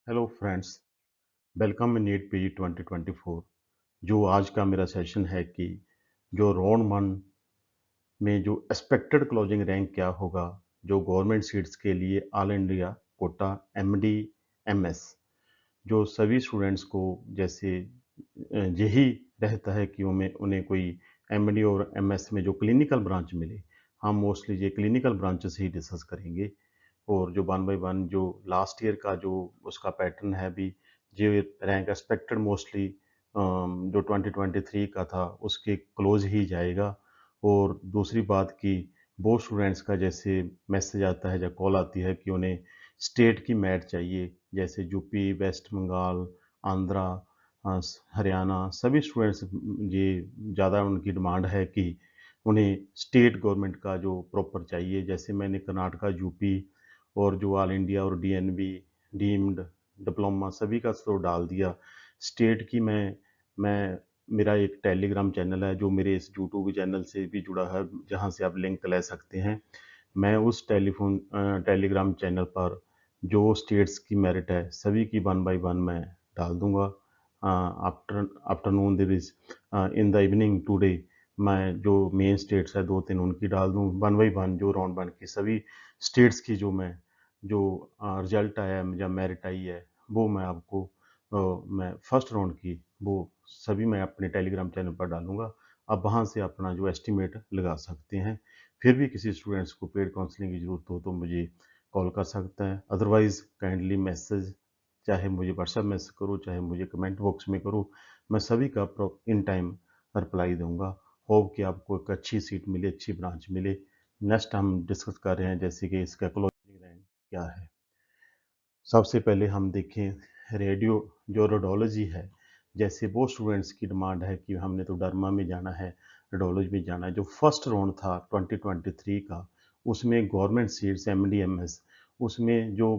Hello friends, welcome in NEET PG 2024। जो आज का मेरा सेशन है कि जो राउंड वन में जो एक्सपेक्टेड क्लोजिंग रैंक क्या होगा, जो गवर्नमेंट सीट्स के लिए all India quota MD MS, जो सभी स्टूडेंट्स को जैसे यही रहता है कि उन्हें उन्हें कोई एमडी और एमएस में जो क्लिनिकल ब्रांच मिले। हम मोस्टली ये क्लिनिकल ब्रांचेस ही डिस्कस करेंगे और जो वन बाय वन जो लास्ट ईयर का जो उसका पैटर्न है अभी, जो रैंक एक्सपेक्टेड मोस्टली जो 2023 का था उसके क्लोज ही जाएगा। और दूसरी बात कि बहुत स्टूडेंट्स का जैसे मैसेज आता है या कॉल आती है कि उन्हें स्टेट की मैट चाहिए, जैसे यूपी, वेस्ट बंगाल, आंध्रा, हरियाणा, सभी स्टूडेंट्स ये ज़्यादा उनकी डिमांड है कि उन्हें स्टेट गवर्नमेंट का जो प्रॉपर चाहिए। जैसे मैंने कर्नाटका, यूपी और जो ऑल इंडिया और डीएनबी, डीम्ड डिप्लोमा सभी का स्लो डाल दिया। स्टेट की मैं मेरा एक टेलीग्राम चैनल है जो मेरे इस यूट्यूब चैनल से भी जुड़ा है, जहाँ से आप लिंक ले सकते हैं। मैं उस टेलीग्राम चैनल पर जो स्टेट्स की मेरिट है सभी की वन बाय वन मैं डाल दूंगा। Afternoon this in the evening today मैं जो मेन स्टेट्स है दो तीन उनकी डाल दूँ वन बाय वन, जो राउंड वन की सभी स्टेट्स की जो रिजल्ट आया है या मेरिट आई है वो मैं आपको मैं फर्स्ट राउंड की वो सभी मैं अपने टेलीग्राम चैनल पर डालूंगा। आप वहाँ से अपना जो एस्टिमेट लगा सकते हैं। फिर भी किसी स्टूडेंट्स को पेड काउंसलिंग की ज़रूरत हो तो मुझे कॉल कर सकता है, अदरवाइज़ काइंडली मैसेज, चाहे मुझे व्हाट्सएप मैसेज करो चाहे मुझे कमेंट बॉक्स में करो, मैं सभी का इन टाइम रिप्लाई दूंगा। होप कि आपको एक अच्छी सीट मिले, अच्छी ब्रांच मिले। नेक्स्ट हम डिस्कस कर रहे हैं जैसे कि इसका क्लोजिंग रैंक क्या है। सबसे पहले हम देखें रेडियो जो रेडियोलॉजी है, जैसे वो स्टूडेंट्स की डिमांड है कि हमने तो डरमा में जाना है, रेडियोलॉजी में जाना है। जो फर्स्ट राउंड था 2023 का उसमें गवर्नमेंट सीट्स एमडीएमएस उसमें जो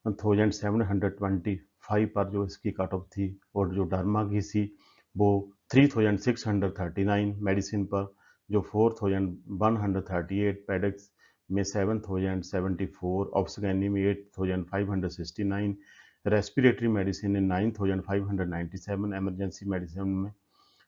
1725 पर जो इसकी कट ऑफ थी और जो डरमा की थी वो 3639 मेडिसिन पर, जो 4138 पेडिक्स में 7074, ऑक्सीगेनी में 8569, रेस्पिरेटरी मेडिसिन में 9597, इमरजेंसी मेडिसिन में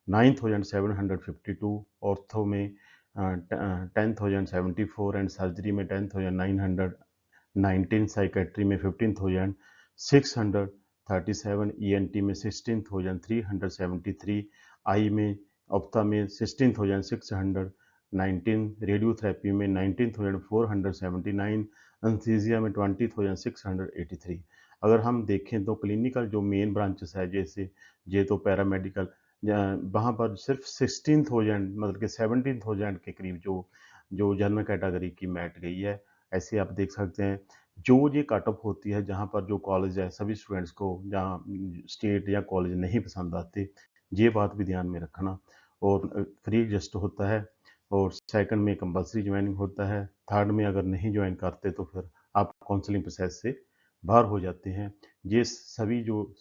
9752, ऑर्थो में 10,074 एंड सर्जरी में 10,919, साइकेट्री में 15,637, ईएनटी में 16,373, आई में ऑप्था में 16,619, रेडियोथेरेपी में 19,479, एनेस्थीसिया में 20,683। अगर हम देखें तो क्लिनिकल जो मेन ब्रांचेस है जैसे ये तो पैरामेडिकल, वहाँ पर सिर्फ 16,000 मतलब कि 17,000 के करीब जो जो जनरल कैटेगरी की मैट गई है। ऐसे आप देख सकते हैं जो ये कट ऑफ होती है, जहाँ पर जो कॉलेज है सभी स्टूडेंट्स को जहाँ स्टेट या कॉलेज नहीं पसंद आते, ये बात भी ध्यान में रखना। और फ्री रजिस्टर होता है और सेकंड में कंपलसरी ज्वाइनिंग होता है, थर्ड में अगर नहीं ज्वाइन करते तो फिर आप काउंसलिंग प्रोसेस से बाहर हो जाते हैं। ये सभी जो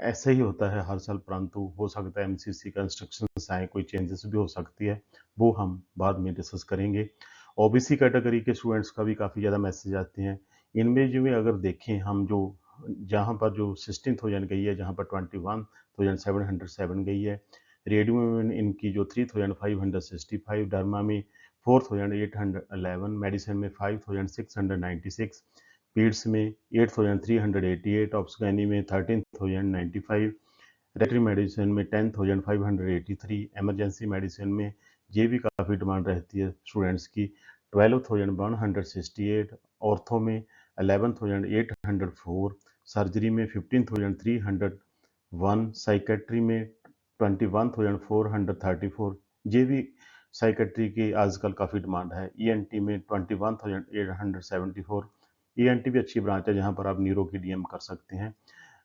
ऐसा ही होता है हर साल, परंतु हो सकता है एमसीसी का इंस्ट्रक्शंस आए, कोई चेंजेस भी हो सकती है, वो हम बाद में डिस्कस करेंगे। ओबीसी कैटेगरी के स्टूडेंट्स का भी काफ़ी ज़्यादा मैसेज आते हैं। इनमें जो अगर देखें हम जो जहाँ पर जो 16,000 गई है, जहाँ पर 21,707 गई है, रेडियो में इनकी जो 3,565, डर्मा में 4,811, मेडिसिन में 5,696, पीड्स में 8,388, ऑप्सगैनी में 13,095, रेटरी मेडिसिन में 10,583, इमरजेंसी मेडिसिन में ये भी काफ़ी डिमांड रहती है स्टूडेंट्स की 12,168, ऑर्थो में 11,804, सर्जरी में 15,301, साइकेट्री में 21,434, ये भी साइकेट्री की आजकल काफ़ी डिमांड है। ईएनटी में 21,874, ईएनटी भी अच्छी ब्रांच है जहाँ पर आप न्यूरो की डीएम कर सकते हैं।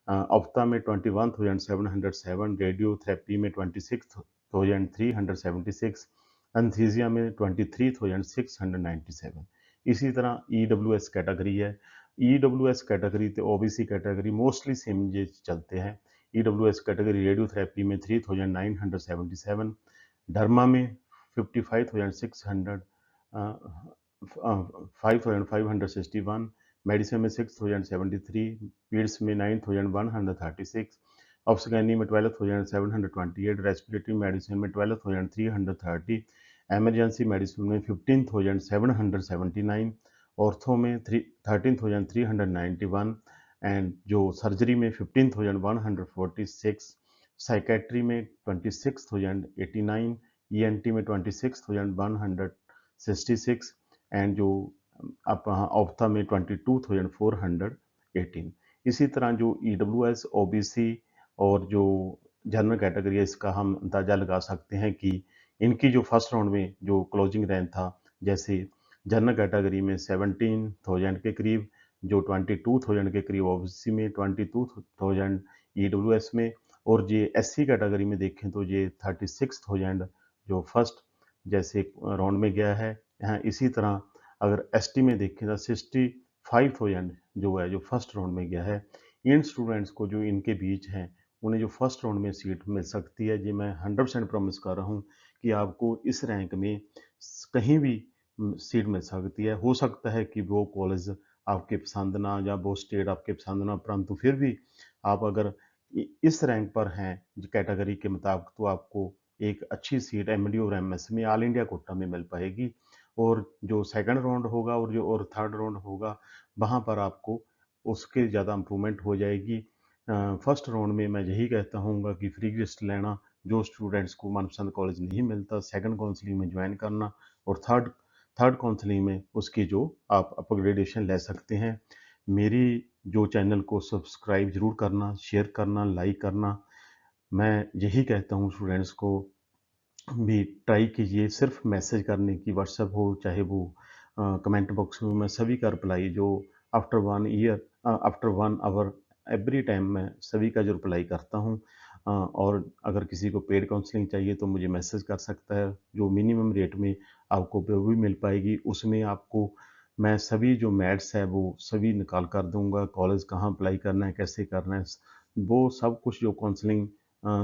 ऑप्था में 21,707, रेडियोथेरेपी में 26,376, एनेस्थीसिया में 23,697। इसी तरह ईडब्ल्यूएस कैटेगरी है। ईडब्ल्यूएस कैटेगरी तो ओबीसी कैटेगरी मोस्टली सेम ये चलते हैं। ईडब्ल्यूएस कैटेगरी रेडियोथेरेपी में 3,977, डर्मा में 55,600, 5,561, मेडिसिन में 6073, पीड्स में 9136, ऑब्स्टेट्रिक में 12728, रेस्पिरेटरी मेडिसिन में 12330, एमरजेंसी मेडिसिन में 15779, ऑर्थो में 13391 एंड जो सर्जरी में 15146, साइकेट्री में 26089, ईएनटी में 26166 एंड जो आप ऑप्था में 22418। इसी तरह जो ईडब्ल्यूएस, ओबीसी और जो जनरल कैटेगरी है, इसका हम अंदाजा लगा सकते हैं कि इनकी जो फर्स्ट राउंड में जो क्लोजिंग रैंक था, जैसे जनरल कैटेगरी में 17,000 के करीब, जो 22,000 के करीब ओबीसी में, 22,000 ईडब्ल्यूएस में, और ये एससी कैटेगरी में देखें तो ये 36,000 जो फर्स्ट जैसे राउंड में गया है यहाँ। इसी तरह अगर एसटी में देखें तो 65,000 जो है जो फर्स्ट राउंड में गया है। इन स्टूडेंट्स को जो इनके बीच हैं उन्हें जो फर्स्ट राउंड में सीट मिल सकती है। जी मैं 100% प्रॉमिस कर रहा हूँ कि आपको इस रैंक में कहीं भी सीट मिल सकती है। हो सकता है कि वो कॉलेज आपके पसंद ना, या वो स्टेट आपके पसंद ना, परंतु फिर भी आप अगर इस रैंक पर हैं कैटेगरी के मुताबिक, तो आपको एक अच्छी सीट एमडी और एमएस में ऑल इंडिया कोटा में मिल पाएगी। और जो सेकंड राउंड होगा और थर्ड राउंड होगा, वहाँ पर आपको उसके ज़्यादा इम्प्रूवमेंट हो जाएगी। फर्स्ट राउंड में मैं यही कहता हूँ कि फ्री लिस्ट लेना, जो स्टूडेंट्स को मनपसंद कॉलेज नहीं मिलता, सेकंड काउंसलिंग में ज्वाइन करना, और थर्ड थर्ड काउंसलिंग में उसकी जो आप अपग्रेडेशन ले सकते हैं। मेरी जो चैनल को सब्सक्राइब ज़रूर करना, शेयर करना, लाइक करना। मैं यही कहता हूँ स्टूडेंट्स को भी ट्राई कीजिए सिर्फ मैसेज करने की, व्हाट्सएप हो चाहे वो कमेंट बॉक्स में, मैं सभी का रिप्लाई जो after 1 year after 1 hour every time मैं सभी का जो रिप्लाई करता हूँ। और अगर किसी को पेड काउंसलिंग चाहिए तो मुझे मैसेज कर सकता है। जो मिनिमम रेट में आपको वो भी मिल पाएगी, उसमें आपको मैं सभी जो मैथ्स है वो सभी निकाल कर दूंगा। कॉलेज कहाँ अप्लाई करना है, कैसे करना है, वो सब कुछ जो काउंसलिंग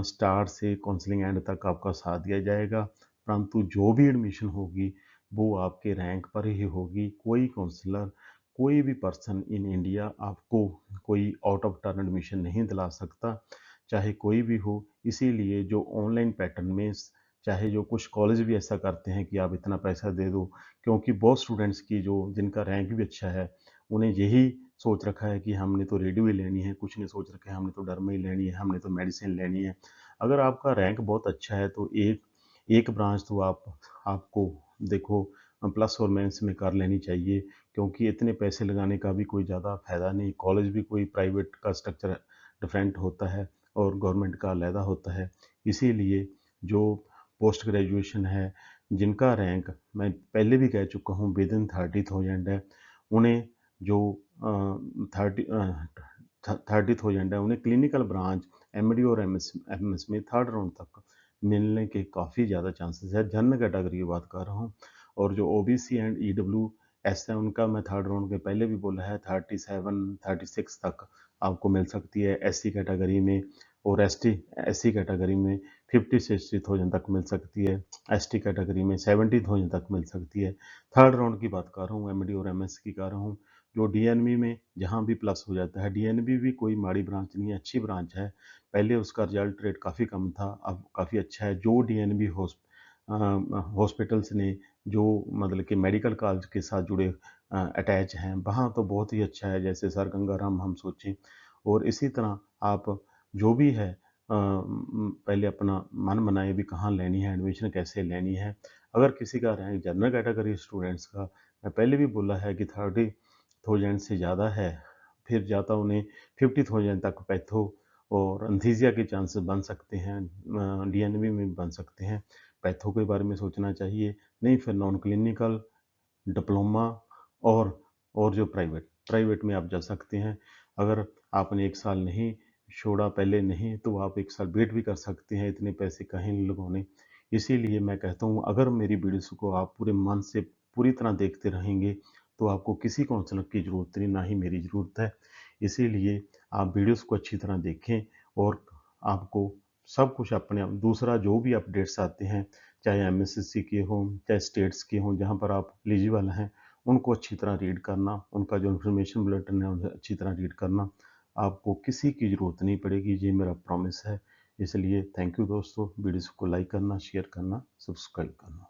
स्टार्ट से काउंसलिंग एंड तक आपका साथ दिया जाएगा। परंतु जो भी एडमिशन होगी वो आपके रैंक पर ही होगी। कोई काउंसलर, कोई भी पर्सन इन इंडिया आपको कोई आउट ऑफ टर्न एडमिशन नहीं दिला सकता, चाहे कोई भी हो। इसीलिए जो ऑनलाइन पैटर्न में, चाहे जो कुछ कॉलेज भी ऐसा करते हैं कि आप इतना पैसा दे दो, क्योंकि बहुत स्टूडेंट्स की जो जिनका रैंक भी अच्छा है, उन्हें यही सोच रखा है कि हमने तो रेडियो ही लेनी है, कुछ ने सोच रखा है हमने तो डर्मा ही लेनी है, हमने तो मेडिसिन लेनी है। अगर आपका रैंक बहुत अच्छा है तो एक एक ब्रांच तो आपको देखो प्लस और माइनस में कर लेनी चाहिए, क्योंकि इतने पैसे लगाने का भी कोई ज़्यादा फायदा नहीं। कॉलेज भी कोई प्राइवेट का स्ट्रक्चर डिफरेंट होता है और गवर्नमेंट का अलहदा होता है। इसीलिए जो पोस्ट ग्रेजुएशन है, जिनका रैंक मैं पहले भी कह चुका हूँ विद इन 30,000 है, उन्हें जो 30,000 है, उन्हें क्लिनिकल ब्रांच एमडी और एमएस में थर्ड राउंड तक मिलने के काफ़ी ज़्यादा चांसेस है। जनरल कैटेगरी की बात कर रहा हूँ। और जो ओबीसी एंड ईडब्ल्यू एस है, उनका मैं थर्ड राउंड के पहले भी बोला है, 37-36 तक आपको मिल सकती है एससी कैटेगरी में। और एससी कैटेगरी में 50-60,000 तक मिल सकती है। एसटी कैटेगरी में 70,000 तक मिल सकती है। थर्ड राउंड की बात कर रहा हूँ, एमडी और एमएस की कर रहा हूँ। जो डीएनबी में जहाँ भी प्लस हो जाता है, डीएनबी भी कोई माड़ी ब्रांच नहीं है, अच्छी ब्रांच है। पहले उसका रिजल्ट रेट काफ़ी कम था, अब काफ़ी अच्छा है। जो डीएनबी हॉस्पिटल्स ने जो मतलब कि मेडिकल कॉलेज के साथ जुड़े अटैच हैं, वहाँ तो बहुत ही अच्छा है, जैसे सर गंगाराम हम सोचें। और इसी तरह आप जो भी है पहले अपना मन बनाए भी कहाँ लेनी है एडमिशन, कैसे लेनी है। अगर किसी का रैंक जनरल कैटेगरी स्टूडेंट्स का, मैं पहले भी बोला है कि 30,000 से ज़्यादा है, फिर ज़्यादा उन्हें 50,000 तक पैथो और एनेस्थीसिया के चांसेस बन सकते हैं, डीएनबी में भी बन सकते हैं। पैथो के बारे में सोचना चाहिए, नहीं फिर नॉन क्लिनिकल, डिप्लोमा और जो प्राइवेट में आप जा सकते हैं। अगर आपने 1 साल नहीं छोड़ा पहले नहीं, तो आप 1 साल वेट भी कर सकते हैं, इतने पैसे कहीं नहीं लगाने। इसीलिए मैं कहता हूँ अगर मेरी वीडियोज़ को आप पूरे मन से पूरी तरह देखते रहेंगे, तो आपको किसी काउंसलर की ज़रूरत नहीं, ना ही मेरी ज़रूरत है। इसीलिए आप वीडियोज़ को अच्छी तरह देखें और आपको सब कुछ अपने दूसरा जो भी अपडेट्स आते हैं, चाहे एमएसएससी के हों, चाहे स्टेट्स के हों जहाँ पर आप एलिजिबल हैं, उनको अच्छी तरह रीड करना, उनका जो इन्फॉर्मेशन बुलेटिन है उन्हें अच्छी तरह रीड करना। आपको किसी की ज़रूरत नहीं पड़ेगी, ये मेरा प्रॉमिस है। इसलिए थैंक यू दोस्तों, वीडियोज़ को लाइक करना, शेयर करना, सब्सक्राइब करना।